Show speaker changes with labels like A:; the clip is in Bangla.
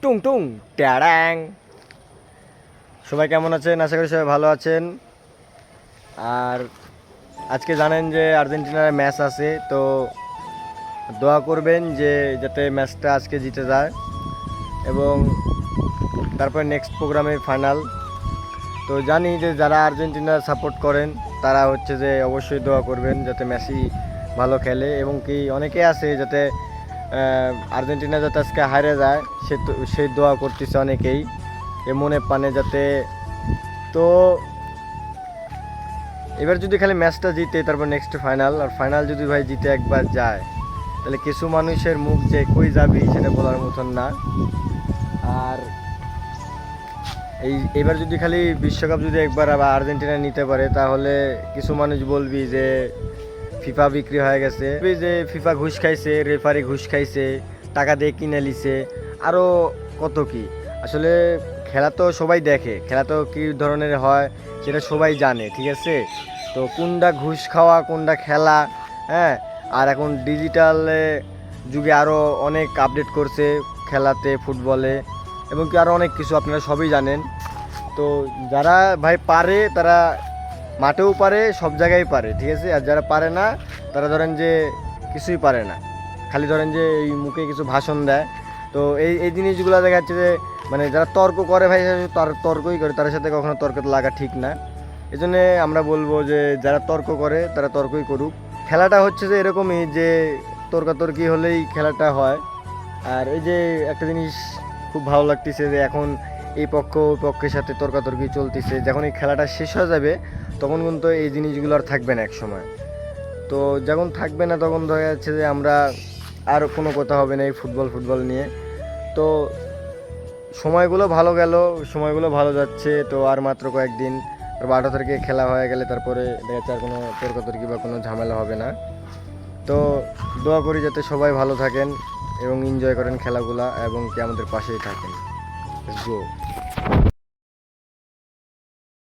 A: টুং টুং ট্যাড়াং। সবাই কেমন আছেন? আশা করি সবাই ভালো আছেন। আর আজকে জানেন যে আর্জেন্টিনার ম্যাচ আছে, তো দোয়া করবেন যে যাতে ম্যাচটা আজকে জিতে যায় এবং তারপর নেক্সট প্রোগ্রামে ফাইনাল। তো জানি যে যারা আর্জেন্টিনা সাপোর্ট করেন তারা হচ্ছে যে অবশ্যই দোয়া করবেন যাতে মেসি ভালো খেলে, এবং কি অনেকে আছে যাতে আর্জেন্টিনা যাতে আজকে হারে যায় সেই দোয়া করতেছে অনেকেই এ মনে পানে যাতে। তো এবার যদি খালি ম্যাচটা জিতে তারপর নেক্সট ফাইনাল, আর ফাইনাল যদি ভাই জিতে একবার যায় তাহলে কিছু মানুষের মুখ যে কই যাবি সেটা বলার মতন না। আর এবার যদি খালি বিশ্বকাপ যদি একবার আবার আর্জেন্টিনা নিতে পারে তাহলে কিছু মানুষ বলবি যে ফিফা বিক্রি হয়ে গেছে, যে ফিফা ঘুষ খাইছে, রেফারি ঘুষ খাইছে, টাকা দিয়ে কিনে লিছে, আরও কত কি। আসলে খেলা তো সবাই দেখে, খেলা তো কী ধরনের হয় সেটা সবাই জানে, ঠিক আছে। তো কোনটা ঘুষ খাওয়া কোনটা খেলা, হ্যাঁ। আর এখন ডিজিটালে যুগে আরও অনেক আপডেট করছে খেলাতে, ফুটবলে, এবং কি আরও অনেক কিছু আপনারা সবই জানেন। তো যারা ভাই পারে তারা মাঠেও পারে, সব জায়গায় পারে, ঠিক আছে। আর যারা পারে না তারা ধরেন যে কিছুই পারে না, খালি ধরেন যে এই মুখে কিছু ভাষণ দেয়। তো এই জিনিসগুলো দেখা যাচ্ছে যে মানে যারা তর্ক করে ভাই তার তর্কই করে, তার সাথে কখনো তর্ক লাগা ঠিক না। এই জন্যে আমরা বলবো যে যারা তর্ক করে তারা তর্কই করুক। খেলাটা হচ্ছে যে এরকমই যে তর্কাতর্কি হলেই খেলাটা হয়। আর এই যে একটা জিনিস খুব ভালো লাগতেছে যে এখন এই পক্ষ ওই পক্ষের সাথে তর্কাতর্কি চলতেছে, যখন এই খেলাটা শেষ হয়ে যাবে তখন কিন্তু এই জিনিসগুলো আর থাকবে না এক সময়। তো যখন থাকবে না তখন দেখা যাচ্ছে যে আমরা আর কোনো কথা হবে না এই ফুটবল নিয়ে। তো সময়গুলো ভালো গেল, সময়গুলো ভালো যাচ্ছে। তো আর মাত্র কয়েকদিন, 12 তারিখে খেলা হয়ে গেলে তারপরে দেখা যাচ্ছে আর কোনো তর্কাতর্কি বা কোনো ঝামেলা হবে না। তো দোয়া করি যাতে সবাই ভালো থাকেন এবং এনজয় করেন খেলাগুলা, এবং কি আমাদের পাশেই থাকেন। Let's go.